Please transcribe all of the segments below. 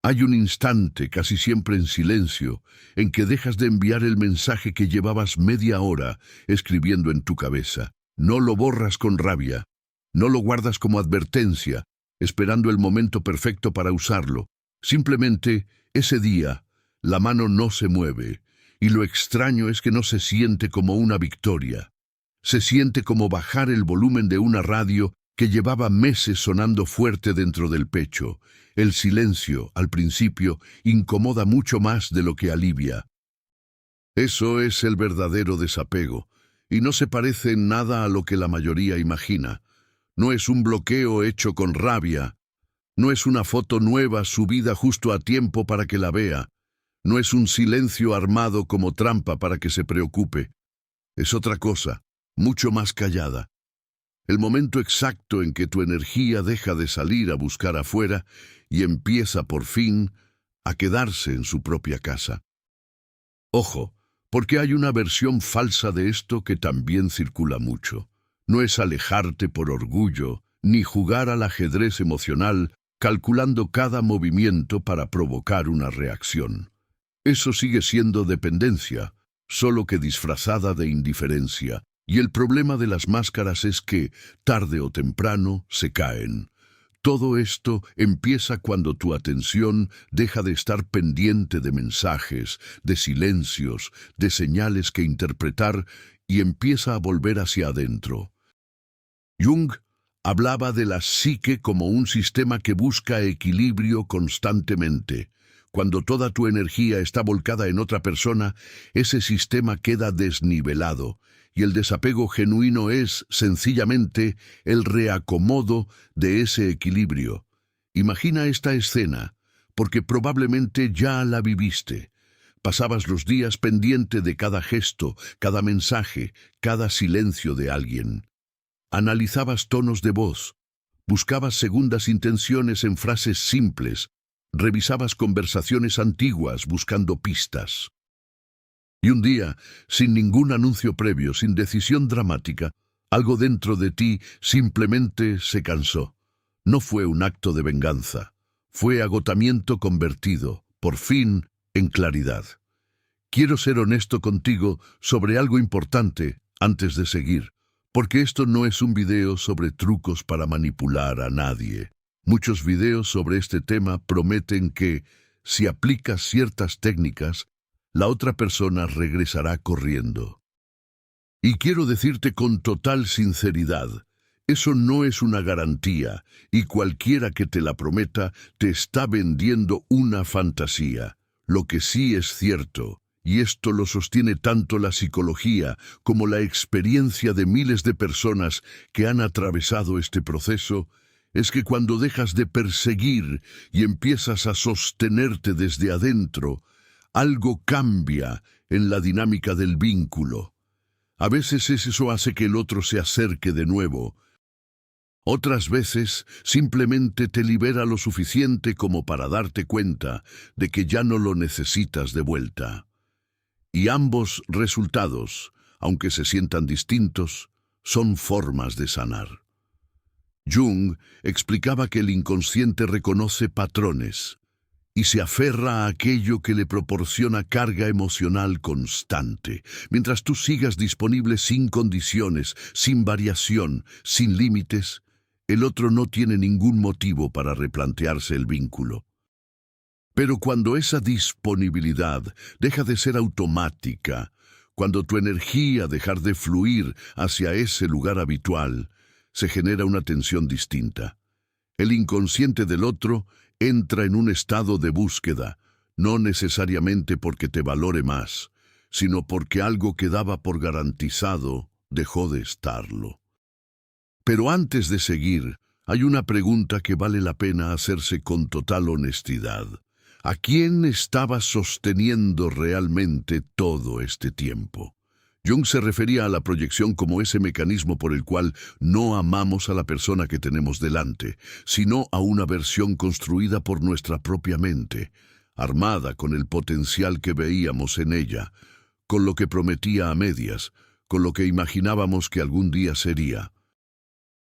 Hay un instante, casi siempre en silencio, en que dejas de enviar el mensaje que llevabas media hora escribiendo en tu cabeza. No lo borras con rabia, no lo guardas como advertencia, esperando el momento perfecto para usarlo. Simplemente, ese día, la mano no se mueve, y lo extraño es que no se siente como una victoria. Se siente como bajar el volumen de una radio que llevaba meses sonando fuerte dentro del pecho. El silencio, al principio, incomoda mucho más de lo que alivia. Eso es el verdadero desapego, y no se parece en nada a lo que la mayoría imagina. No es un bloqueo hecho con rabia, no es una foto nueva subida justo a tiempo para que la vea, no es un silencio armado como trampa para que se preocupe. Es otra cosa, mucho más callada. El momento exacto en que tu energía deja de salir a buscar afuera y empieza por fin a quedarse en su propia casa. Ojo, porque hay una versión falsa de esto que también circula mucho. No es alejarte por orgullo, ni jugar al ajedrez emocional calculando cada movimiento para provocar una reacción. Eso sigue siendo dependencia, solo que disfrazada de indiferencia. Y el problema de las máscaras es que, tarde o temprano, se caen. Todo esto empieza cuando tu atención deja de estar pendiente de mensajes, de silencios, de señales que interpretar y empieza a volver hacia adentro. Jung hablaba de la psique como un sistema que busca equilibrio constantemente. Cuando toda tu energía está volcada en otra persona, ese sistema queda desnivelado. Y el desapego genuino es, sencillamente, el reacomodo de ese equilibrio. Imagina esta escena, porque probablemente ya la viviste. Pasabas los días pendiente de cada gesto, cada mensaje, cada silencio de alguien. Analizabas tonos de voz, buscabas segundas intenciones en frases simples, revisabas conversaciones antiguas buscando pistas. Y un día, sin ningún anuncio previo, sin decisión dramática, algo dentro de ti simplemente se cansó. No fue un acto de venganza, fue agotamiento convertido, por fin, en claridad. Quiero ser honesto contigo sobre algo importante antes de seguir, porque esto no es un video sobre trucos para manipular a nadie. Muchos videos sobre este tema prometen que, si aplicas ciertas técnicas, la otra persona regresará corriendo. Y quiero decirte con total sinceridad, eso no es una garantía, y cualquiera que te la prometa te está vendiendo una fantasía. Lo que sí es cierto, y esto lo sostiene tanto la psicología como la experiencia de miles de personas que han atravesado este proceso, es que cuando dejas de perseguir y empiezas a sostenerte desde adentro, algo cambia en la dinámica del vínculo. A veces eso hace que el otro se acerque de nuevo. Otras veces simplemente te libera lo suficiente como para darte cuenta de que ya no lo necesitas de vuelta. Y ambos resultados, aunque se sientan distintos, son formas de sanar. Jung explicaba que el inconsciente reconoce patrones y se aferra a aquello que le proporciona carga emocional constante. Mientras tú sigas disponible sin condiciones, sin variación, sin límites, el otro no tiene ningún motivo para replantearse el vínculo. Pero cuando esa disponibilidad deja de ser automática, cuando tu energía deja de fluir hacia ese lugar habitual, se genera una tensión distinta. El inconsciente del otro entra en un estado de búsqueda, no necesariamente porque te valore más, sino porque algo que daba por garantizado dejó de estarlo. Pero antes de seguir, hay una pregunta que vale la pena hacerse con total honestidad. ¿A quién estaba sosteniendo realmente todo este tiempo? Jung se refería a la proyección como ese mecanismo por el cual no amamos a la persona que tenemos delante, sino a una versión construida por nuestra propia mente, armada con el potencial que veíamos en ella, con lo que prometía a medias, con lo que imaginábamos que algún día sería.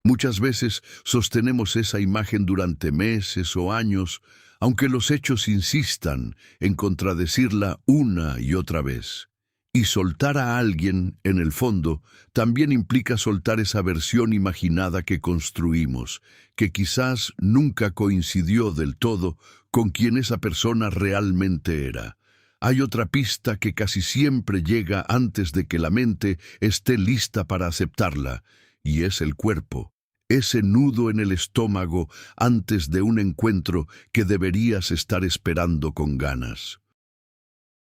Muchas veces sostenemos esa imagen durante meses o años, aunque los hechos insistan en contradecirla una y otra vez. Y soltar a alguien, en el fondo, también implica soltar esa versión imaginada que construimos, que quizás nunca coincidió del todo con quien esa persona realmente era. Hay otra pista que casi siempre llega antes de que la mente esté lista para aceptarla, y es el cuerpo. Ese nudo en el estómago antes de un encuentro que deberías estar esperando con ganas.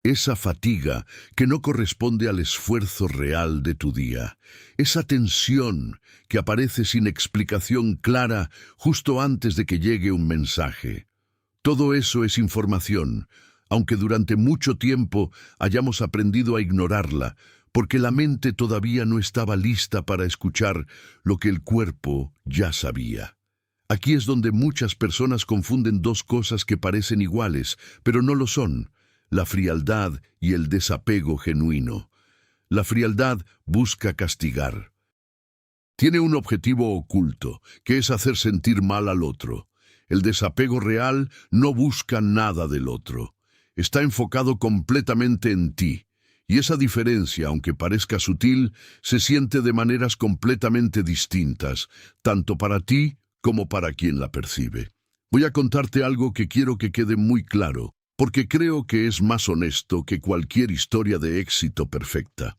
Esa fatiga que no corresponde al esfuerzo real de tu día. Esa tensión que aparece sin explicación clara justo antes de que llegue un mensaje. Todo eso es información, aunque durante mucho tiempo hayamos aprendido a ignorarla, porque la mente todavía no estaba lista para escuchar lo que el cuerpo ya sabía. Aquí es donde muchas personas confunden dos cosas que parecen iguales, pero no lo son: la frialdad y el desapego genuino. La frialdad busca castigar. Tiene un objetivo oculto, que es hacer sentir mal al otro. El desapego real no busca nada del otro. Está enfocado completamente en ti. Y esa diferencia, aunque parezca sutil, se siente de maneras completamente distintas, tanto para ti como para quien la percibe. Voy a contarte algo que quiero que quede muy claro, porque creo que es más honesto que cualquier historia de éxito perfecta.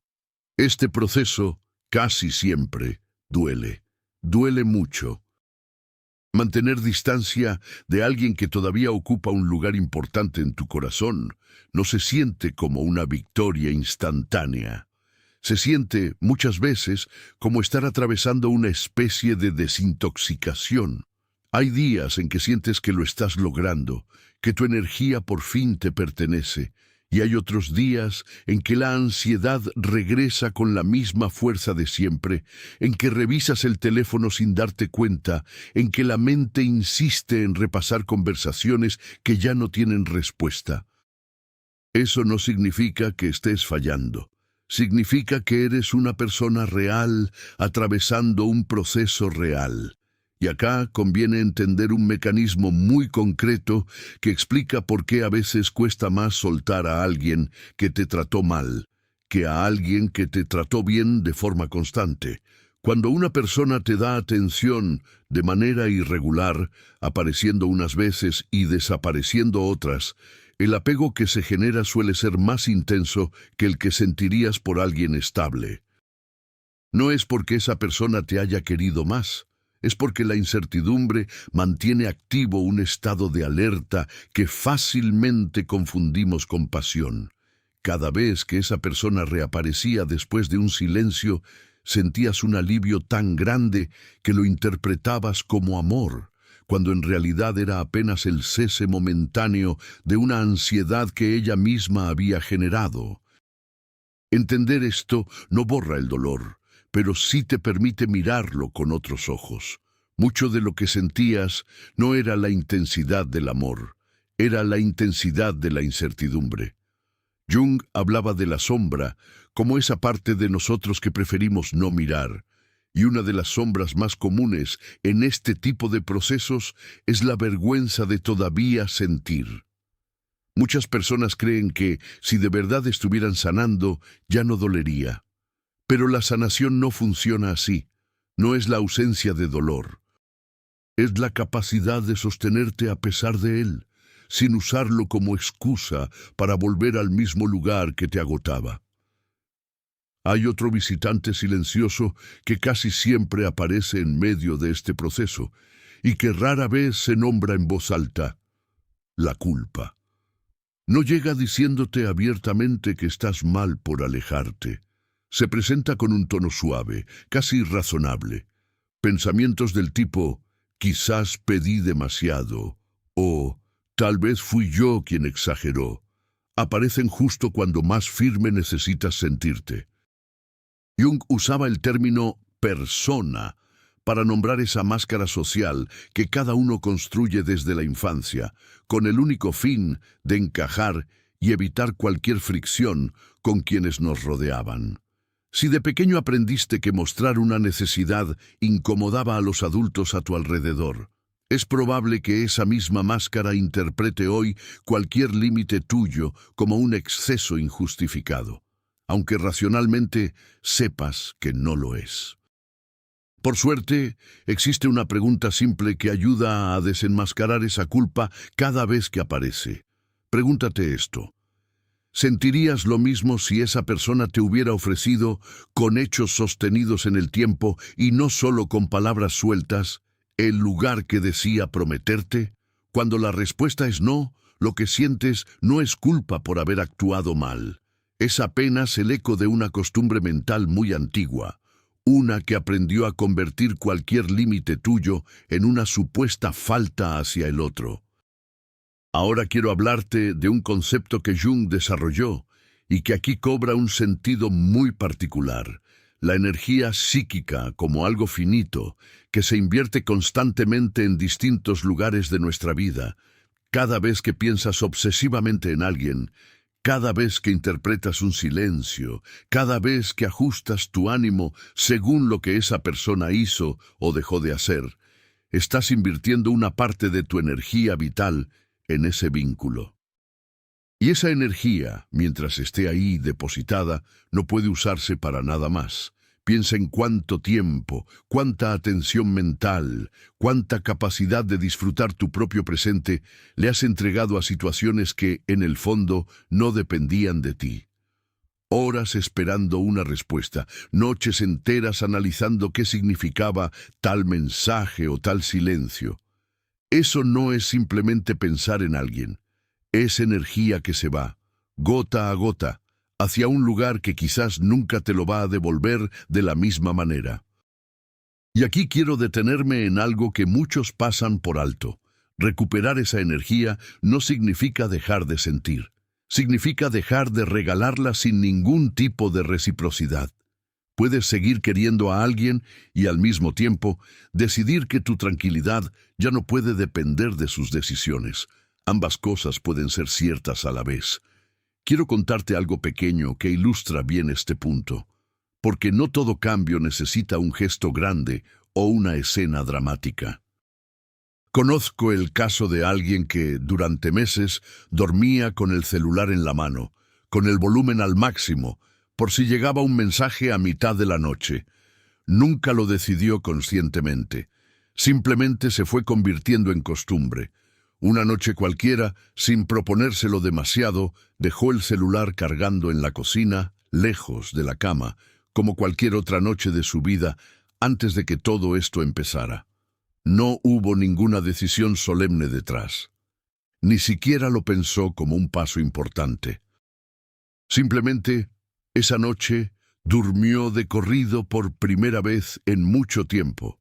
Este proceso casi siempre duele. Duele mucho. Mantener distancia de alguien que todavía ocupa un lugar importante en tu corazón no se siente como una victoria instantánea. Se siente, muchas veces, como estar atravesando una especie de desintoxicación. Hay días en que sientes que lo estás logrando, que tu energía por fin te pertenece, y hay otros días en que la ansiedad regresa con la misma fuerza de siempre, en que revisas el teléfono sin darte cuenta, en que la mente insiste en repasar conversaciones que ya no tienen respuesta. Eso no significa que estés fallando. Significa que eres una persona real atravesando un proceso real. Y acá conviene entender un mecanismo muy concreto que explica por qué a veces cuesta más soltar a alguien que te trató mal, que a alguien que te trató bien de forma constante. Cuando una persona te da atención de manera irregular, apareciendo unas veces y desapareciendo otras, el apego que se genera suele ser más intenso que el que sentirías por alguien estable. No es porque esa persona te haya querido más. Es porque la incertidumbre mantiene activo un estado de alerta que fácilmente confundimos con pasión. Cada vez que esa persona reaparecía después de un silencio, sentías un alivio tan grande que lo interpretabas como amor, cuando en realidad era apenas el cese momentáneo de una ansiedad que ella misma había generado. Entender esto no borra el dolor, pero sí te permite mirarlo con otros ojos. Mucho de lo que sentías no era la intensidad del amor, era la intensidad de la incertidumbre. Jung hablaba de la sombra como esa parte de nosotros que preferimos no mirar, y una de las sombras más comunes en este tipo de procesos es la vergüenza de todavía sentir. Muchas personas creen que, si de verdad estuvieran sanando, ya no dolería. Pero la sanación no funciona así. No es la ausencia de dolor. Es la capacidad de sostenerte a pesar de él, sin usarlo como excusa para volver al mismo lugar que te agotaba. Hay otro visitante silencioso que casi siempre aparece en medio de este proceso y que rara vez se nombra en voz alta: la culpa. No llega diciéndote abiertamente que estás mal por alejarte. Se presenta con un tono suave, casi razonable. Pensamientos del tipo: quizás pedí demasiado, o tal vez fui yo quien exageró, aparecen justo cuando más firme necesitas sentirte. Jung usaba el término persona para nombrar esa máscara social que cada uno construye desde la infancia, con el único fin de encajar y evitar cualquier fricción con quienes nos rodeaban. Si de pequeño aprendiste que mostrar una necesidad incomodaba a los adultos a tu alrededor, Es probable que esa misma máscara interprete hoy cualquier límite tuyo como un exceso injustificado, aunque racionalmente sepas que no lo es. Por suerte, existe una pregunta simple que ayuda a desenmascarar esa culpa cada vez que aparece. Pregúntate esto: ¿sentirías lo mismo si esa persona te hubiera ofrecido, con hechos sostenidos en el tiempo y no solo con palabras sueltas, el lugar que decía prometerte? Cuando la respuesta es no, lo que sientes no es culpa por haber actuado mal. Es apenas el eco de una costumbre mental muy antigua, una que aprendió a convertir cualquier límite tuyo en una supuesta falta hacia el otro. Ahora quiero hablarte de un concepto que Jung desarrolló y que aquí cobra un sentido muy particular: la energía psíquica como algo finito, que se invierte constantemente en distintos lugares de nuestra vida. Cada vez que piensas obsesivamente en alguien, cada vez que interpretas un silencio, cada vez que ajustas tu ánimo según lo que esa persona hizo o dejó de hacer, estás invirtiendo una parte de tu energía vital en ese vínculo. Y esa energía, mientras esté ahí depositada, no puede usarse para nada más. Piensa en cuánto tiempo, cuánta atención mental, cuánta capacidad de disfrutar tu propio presente le has entregado a situaciones que, en el fondo, no dependían de ti. Horas esperando una respuesta, noches enteras analizando qué significaba tal mensaje o tal silencio. Eso no es simplemente pensar en alguien. Es energía que se va, gota a gota, hacia un lugar que quizás nunca te lo va a devolver de la misma manera. Y aquí quiero detenerme en algo que muchos pasan por alto. Recuperar esa energía no significa dejar de sentir. Significa dejar de regalarla sin ningún tipo de reciprocidad. Puedes seguir queriendo a alguien y al mismo tiempo decidir que tu tranquilidad ya no puede depender de sus decisiones. Ambas cosas pueden ser ciertas a la vez. Quiero contarte algo pequeño que ilustra bien este punto, porque no todo cambio necesita un gesto grande o una escena dramática. Conozco el caso de alguien que, durante meses, dormía con el celular en la mano, con el volumen al máximo, por si llegaba un mensaje a mitad de la noche. Nunca lo decidió conscientemente. Simplemente se fue convirtiendo en costumbre. Una noche cualquiera, sin proponérselo demasiado, dejó el celular cargando en la cocina, lejos de la cama, como cualquier otra noche de su vida, antes de que todo esto empezara. No hubo ninguna decisión solemne detrás. Ni siquiera lo pensó como un paso importante. Simplemente, esa noche, durmió de corrido por primera vez en mucho tiempo.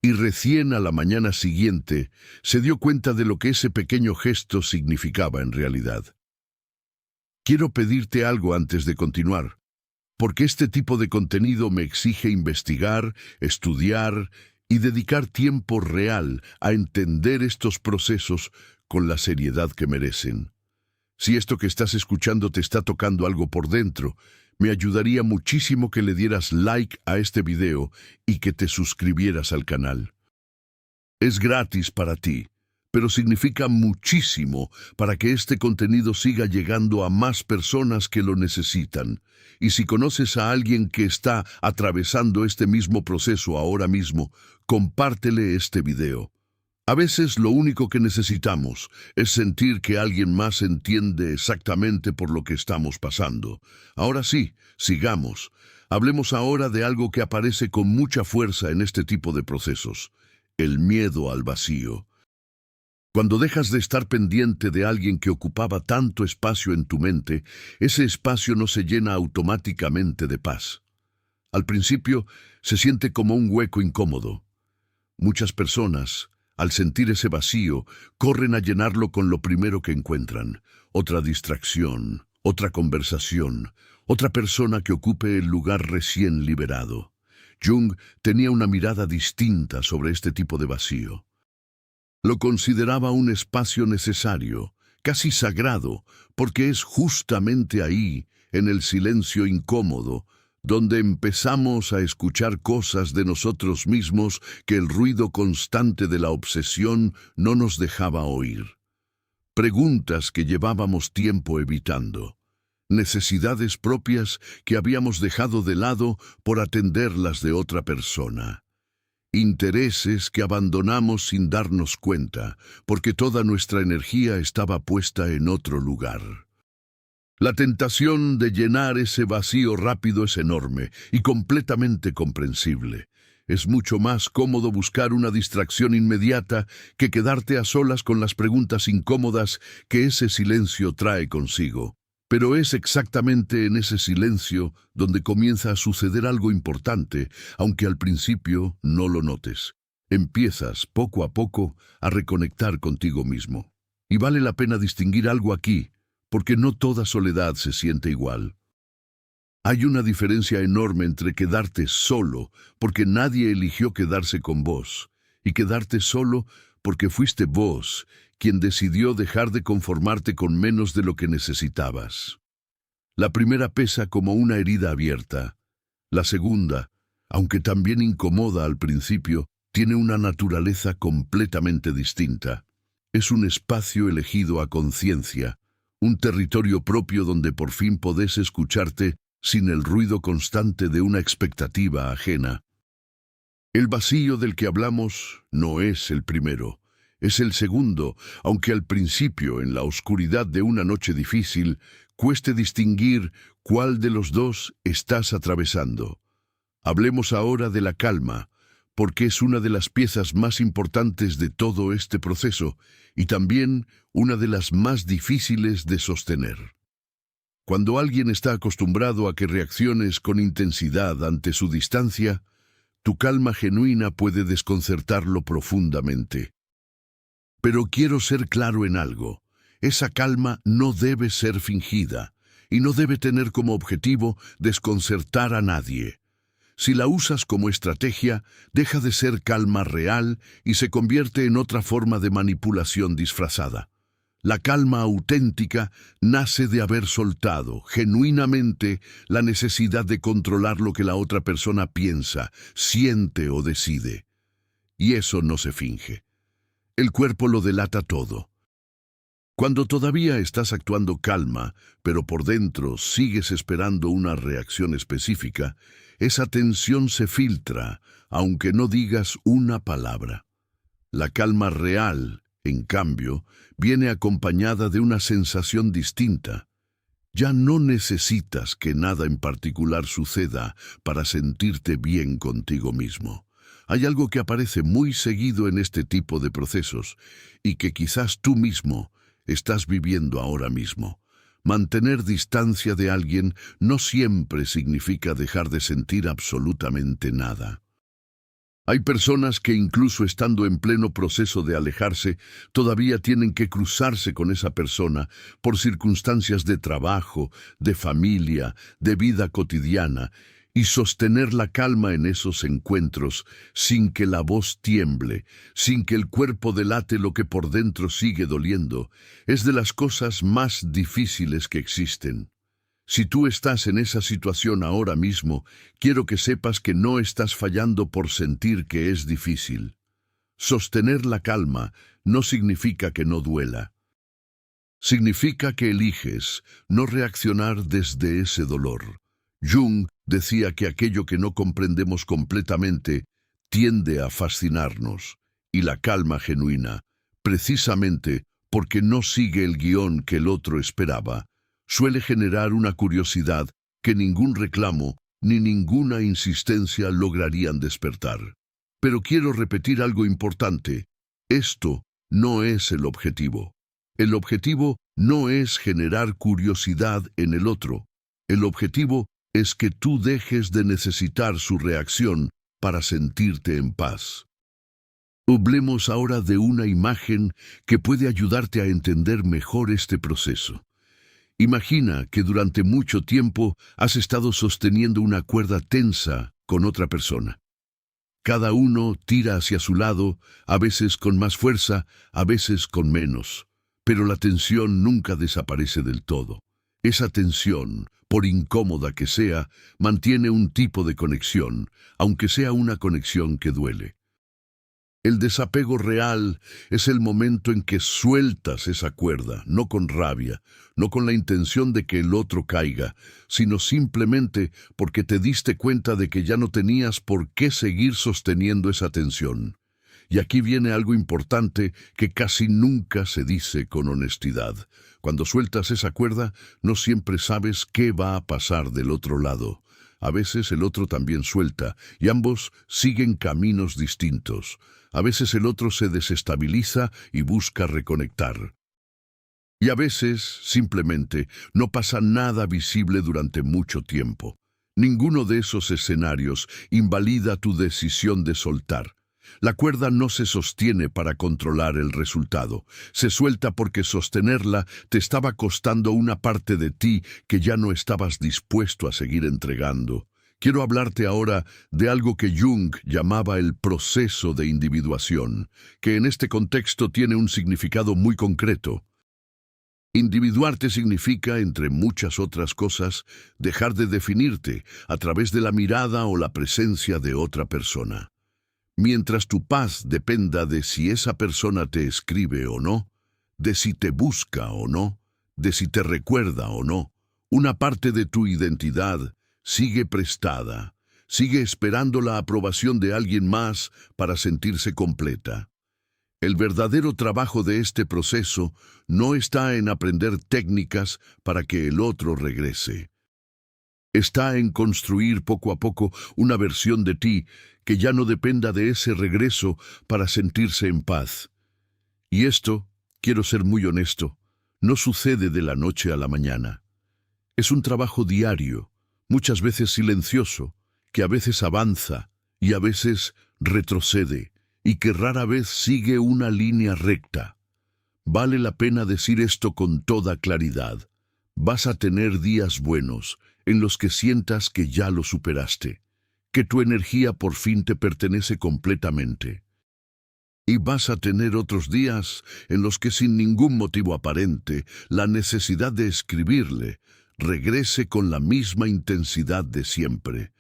Y recién a la mañana siguiente se dio cuenta de lo que ese pequeño gesto significaba en realidad. Quiero pedirte algo antes de continuar, porque este tipo de contenido me exige investigar, estudiar y dedicar tiempo real a entender estos procesos con la seriedad que merecen. Si esto que estás escuchando te está tocando algo por dentro, me ayudaría muchísimo que le dieras like a este video y que te suscribieras al canal. Es gratis para ti, pero significa muchísimo para que este contenido siga llegando a más personas que lo necesitan. Y si conoces a alguien que está atravesando este mismo proceso ahora mismo, compártele este video. A veces lo único que necesitamos es sentir que alguien más entiende exactamente por lo que estamos pasando. Ahora sí, sigamos. Hablemos ahora de algo que aparece con mucha fuerza en este tipo de procesos: el miedo al vacío. Cuando dejas de estar pendiente de alguien que ocupaba tanto espacio en tu mente, ese espacio no se llena automáticamente de paz. Al principio, se siente como un hueco incómodo. Muchas personas, al sentir ese vacío, corren a llenarlo con lo primero que encuentran: otra distracción, otra conversación, otra persona que ocupe el lugar recién liberado. Jung tenía una mirada distinta sobre este tipo de vacío. Lo consideraba un espacio necesario, casi sagrado, porque es justamente ahí, en el silencio incómodo, donde empezamos a escuchar cosas de nosotros mismos que el ruido constante de la obsesión no nos dejaba oír. Preguntas que llevábamos tiempo evitando. Necesidades propias que habíamos dejado de lado por atender las de otra persona. Intereses que abandonamos sin darnos cuenta, porque toda nuestra energía estaba puesta en otro lugar. La tentación de llenar ese vacío rápido es enorme y completamente comprensible. Es mucho más cómodo buscar una distracción inmediata que quedarte a solas con las preguntas incómodas que ese silencio trae consigo. Pero es exactamente en ese silencio donde comienza a suceder algo importante, aunque al principio no lo notes. Empiezas, poco a poco, a reconectar contigo mismo. Y vale la pena distinguir algo aquí, porque no toda soledad se siente igual. Hay una diferencia enorme entre quedarte solo, porque nadie eligió quedarse con vos, y quedarte solo porque fuiste vos quien decidió dejar de conformarte con menos de lo que necesitabas. La primera pesa como una herida abierta. La segunda, aunque también incomoda al principio, tiene una naturaleza completamente distinta. Es un espacio elegido a conciencia, un territorio propio donde por fin podés escucharte sin el ruido constante de una expectativa ajena. El vacío del que hablamos no es el primero, es el segundo, aunque al principio, en la oscuridad de una noche difícil, cueste distinguir cuál de los dos estás atravesando. Hablemos ahora de la calma, porque es una de las piezas más importantes de todo este proceso y también una de las más difíciles de sostener. Cuando alguien está acostumbrado a que reacciones con intensidad ante su distancia, tu calma genuina puede desconcertarlo profundamente. Pero quiero ser claro en algo. Esa calma no debe ser fingida y no debe tener como objetivo desconcertar a nadie. Si la usas como estrategia, deja de ser calma real y se convierte en otra forma de manipulación disfrazada. La calma auténtica nace de haber soltado, genuinamente, la necesidad de controlar lo que la otra persona piensa, siente o decide. Y eso no se finge. El cuerpo lo delata todo. Cuando todavía estás actuando calma, pero por dentro sigues esperando una reacción específica, esa tensión se filtra, aunque no digas una palabra. La calma real, en cambio, viene acompañada de una sensación distinta. Ya no necesitas que nada en particular suceda para sentirte bien contigo mismo. Hay algo que aparece muy seguido en este tipo de procesos y que quizás tú mismo estás viviendo ahora mismo. Mantener distancia de alguien no siempre significa dejar de sentir absolutamente nada. Hay personas que incluso estando en pleno proceso de alejarse, todavía tienen que cruzarse con esa persona por circunstancias de trabajo, de familia, de vida cotidiana, y sostener la calma en esos encuentros sin que la voz tiemble, sin que el cuerpo delate lo que por dentro sigue doliendo, es de las cosas más difíciles que existen. Si tú estás en esa situación ahora mismo, quiero que sepas que no estás fallando por sentir que es difícil. Sostener la calma no significa que no duela. Significa que eliges no reaccionar desde ese dolor. Jung decía que aquello que no comprendemos completamente tiende a fascinarnos, y la calma genuina, precisamente porque no sigue el guión que el otro esperaba, suele generar una curiosidad que ningún reclamo ni ninguna insistencia lograrían despertar. Pero quiero repetir algo importante. Esto no es el objetivo. El objetivo no es generar curiosidad en el otro. El objetivo es que tú dejes de necesitar su reacción para sentirte en paz. Hablemos ahora de una imagen que puede ayudarte a entender mejor este proceso. Imagina que durante mucho tiempo has estado sosteniendo una cuerda tensa con otra persona. Cada uno tira hacia su lado, a veces con más fuerza, a veces con menos, pero la tensión nunca desaparece del todo. Esa tensión, por incómoda que sea, mantiene un tipo de conexión, aunque sea una conexión que duele. El desapego real es el momento en que sueltas esa cuerda, no con rabia, no con la intención de que el otro caiga, sino simplemente porque te diste cuenta de que ya no tenías por qué seguir sosteniendo esa tensión. Y aquí viene algo importante que casi nunca se dice con honestidad. Cuando sueltas esa cuerda, no siempre sabes qué va a pasar del otro lado. A veces el otro también suelta, y ambos siguen caminos distintos. A veces el otro se desestabiliza y busca reconectar. Y a veces, simplemente, no pasa nada visible durante mucho tiempo. Ninguno de esos escenarios invalida tu decisión de soltar. La cuerda no se sostiene para controlar el resultado. Se suelta porque sostenerla te estaba costando una parte de ti que ya no estabas dispuesto a seguir entregando. Quiero hablarte ahora de algo que Jung llamaba el proceso de individuación, que en este contexto tiene un significado muy concreto. Individuarte significa, entre muchas otras cosas, dejar de definirte a través de la mirada o la presencia de otra persona. Mientras tu paz dependa de si esa persona te escribe o no, de si te busca o no, de si te recuerda o no, una parte de tu identidad sigue prestada, sigue esperando la aprobación de alguien más para sentirse completa. El verdadero trabajo de este proceso no está en aprender técnicas para que el otro regrese. Está en construir poco a poco una versión de ti que ya no dependa de ese regreso para sentirse en paz. Y esto, quiero ser muy honesto, no sucede de la noche a la mañana. Es un trabajo diario, muchas veces silencioso, que a veces avanza y a veces retrocede, y que rara vez sigue una línea recta. Vale la pena decir esto con toda claridad. Vas a tener días buenos, en los que sientas que ya lo superaste, que tu energía por fin te pertenece completamente. Y vas a tener otros días en los que sin ningún motivo aparente, la necesidad de escribirle regrese con la misma intensidad de siempre.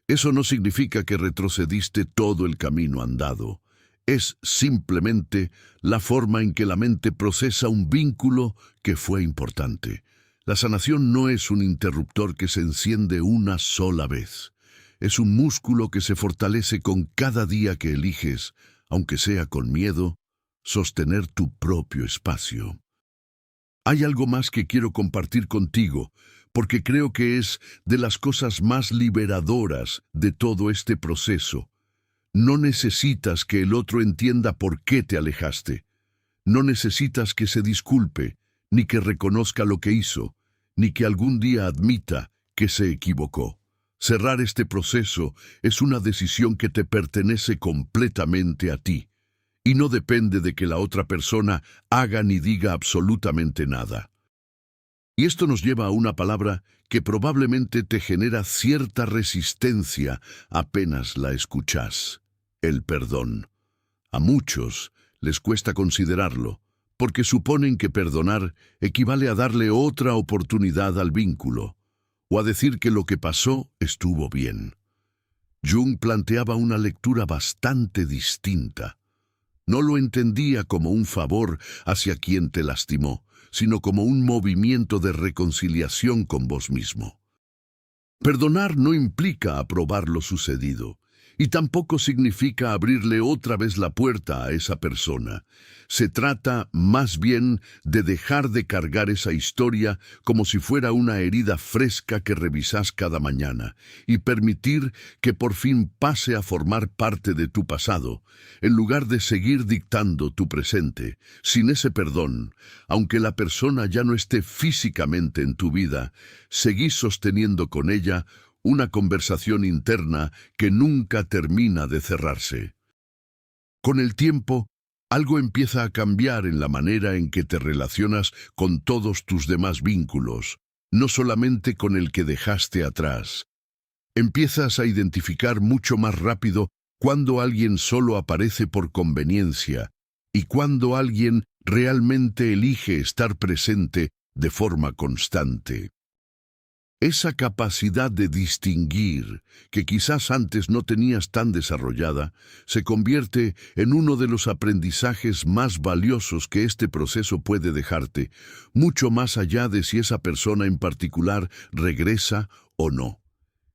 Eso no significa que retrocediste todo el camino andado. Es simplemente la forma en que la mente procesa un vínculo que fue importante. La sanación no es un interruptor que se enciende una sola vez. Es un músculo que se fortalece con cada día que eliges, aunque sea con miedo, sostener tu propio espacio. Hay algo más que quiero compartir contigo, porque creo que es de las cosas más liberadoras de todo este proceso. No necesitas que el otro entienda por qué te alejaste. No necesitas que se disculpe, ni que reconozca lo que hizo, ni que algún día admita que se equivocó. Cerrar este proceso es una decisión que te pertenece completamente a ti, y no depende de que la otra persona haga ni diga absolutamente nada. Y esto nos lleva a una palabra que probablemente te genera cierta resistencia apenas la escuchas: el perdón. A muchos les cuesta considerarlo, porque suponen que perdonar equivale a darle otra oportunidad al vínculo, o a decir que lo que pasó estuvo bien. Jung planteaba una lectura bastante distinta. No lo entendía como un favor hacia quien te lastimó, sino como un movimiento de reconciliación con vos mismo. Perdonar no implica aprobar lo sucedido, y tampoco significa abrirle otra vez la puerta a esa persona. Se trata más bien de dejar de cargar esa historia como si fuera una herida fresca que revisas cada mañana, y permitir que por fin pase a formar parte de tu pasado, en lugar de seguir dictando tu presente. Sin ese perdón, aunque la persona ya no esté físicamente en tu vida, seguís sosteniendo con ella una conversación interna que nunca termina de cerrarse. Con el tiempo, algo empieza a cambiar en la manera en que te relacionas con todos tus demás vínculos, no solamente con el que dejaste atrás. Empiezas a identificar mucho más rápido cuando alguien solo aparece por conveniencia y cuando alguien realmente elige estar presente de forma constante. Esa capacidad de distinguir, que quizás antes no tenías tan desarrollada, se convierte en uno de los aprendizajes más valiosos que este proceso puede dejarte, mucho más allá de si esa persona en particular regresa o no.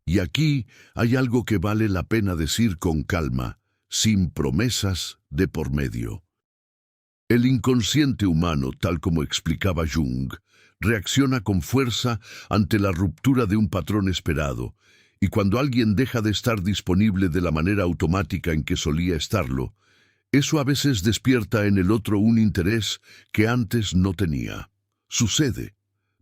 Y aquí hay algo que vale la pena decir con calma, sin promesas de por medio. El inconsciente humano, tal como explicaba Jung, reacciona con fuerza ante la ruptura de un patrón esperado, y cuando alguien deja de estar disponible de la manera automática en que solía estarlo, eso a veces despierta en el otro un interés que antes no tenía. Sucede,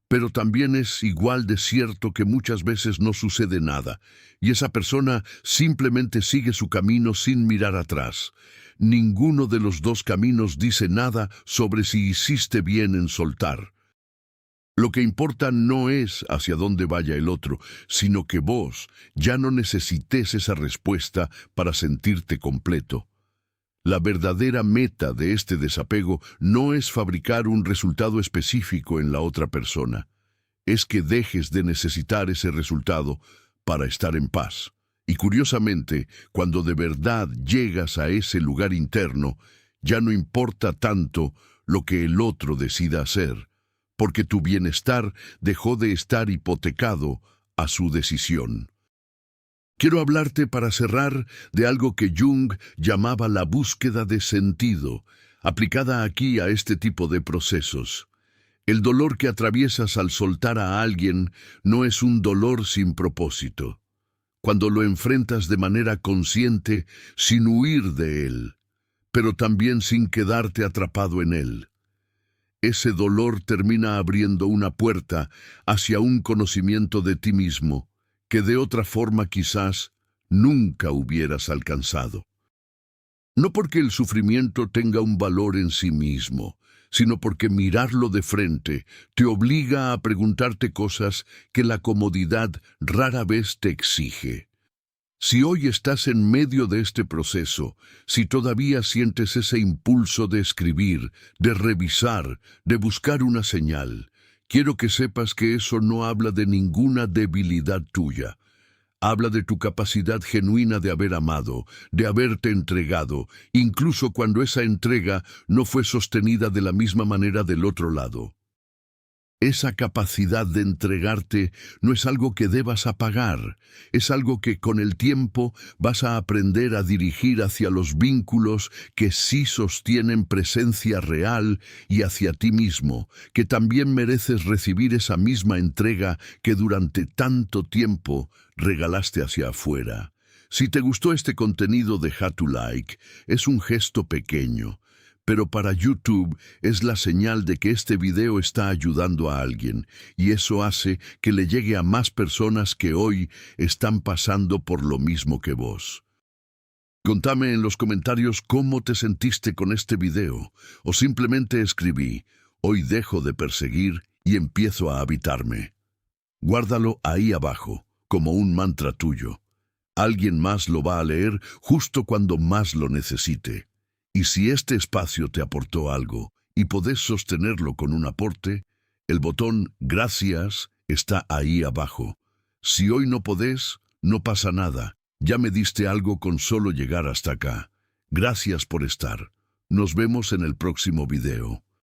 pero también es igual de cierto que muchas veces no sucede nada, y esa persona simplemente sigue su camino sin mirar atrás. Ninguno de los dos caminos dice nada sobre si hiciste bien en soltar. Lo que importa no es hacia dónde vaya el otro, sino que vos ya no necesites esa respuesta para sentirte completo. La verdadera meta de este desapego no es fabricar un resultado específico en la otra persona. Es que dejes de necesitar ese resultado para estar en paz. Y curiosamente, cuando de verdad llegas a ese lugar interno, ya no importa tanto lo que el otro decida hacer, porque tu bienestar dejó de estar hipotecado a su decisión. Quiero hablarte para cerrar de algo que Jung llamaba la búsqueda de sentido, aplicada aquí a este tipo de procesos. El dolor que atraviesas al soltar a alguien no es un dolor sin propósito. Cuando lo enfrentas de manera consciente, sin huir de él, pero también sin quedarte atrapado en él. Ese dolor termina abriendo una puerta hacia un conocimiento de ti mismo, que de otra forma quizás nunca hubieras alcanzado. No porque el sufrimiento tenga un valor en sí mismo, sino porque mirarlo de frente te obliga a preguntarte cosas que la comodidad rara vez te exige. Si hoy estás en medio de este proceso, si todavía sientes ese impulso de escribir, de revisar, de buscar una señal, quiero que sepas que eso no habla de ninguna debilidad tuya. Habla de tu capacidad genuina de haber amado, de haberte entregado, incluso cuando esa entrega no fue sostenida de la misma manera del otro lado. Esa capacidad de entregarte no es algo que debas apagar, es algo que con el tiempo vas a aprender a dirigir hacia los vínculos que sí sostienen presencia real y hacia ti mismo, que también mereces recibir esa misma entrega que durante tanto tiempo regalaste hacia afuera. Si te gustó este contenido, deja tu like, es un gesto pequeño. Pero para YouTube es la señal de que este video está ayudando a alguien, y eso hace que le llegue a más personas que hoy están pasando por lo mismo que vos. Contame en los comentarios cómo te sentiste con este video, o simplemente escribí, hoy dejo de perseguir y empiezo a habitarme. Guárdalo ahí abajo, como un mantra tuyo. Alguien más lo va a leer justo cuando más lo necesite. Y si este espacio te aportó algo y podés sostenerlo con un aporte, el botón Gracias está ahí abajo. Si hoy no podés, no pasa nada. Ya me diste algo con solo llegar hasta acá. Gracias por estar. Nos vemos en el próximo video.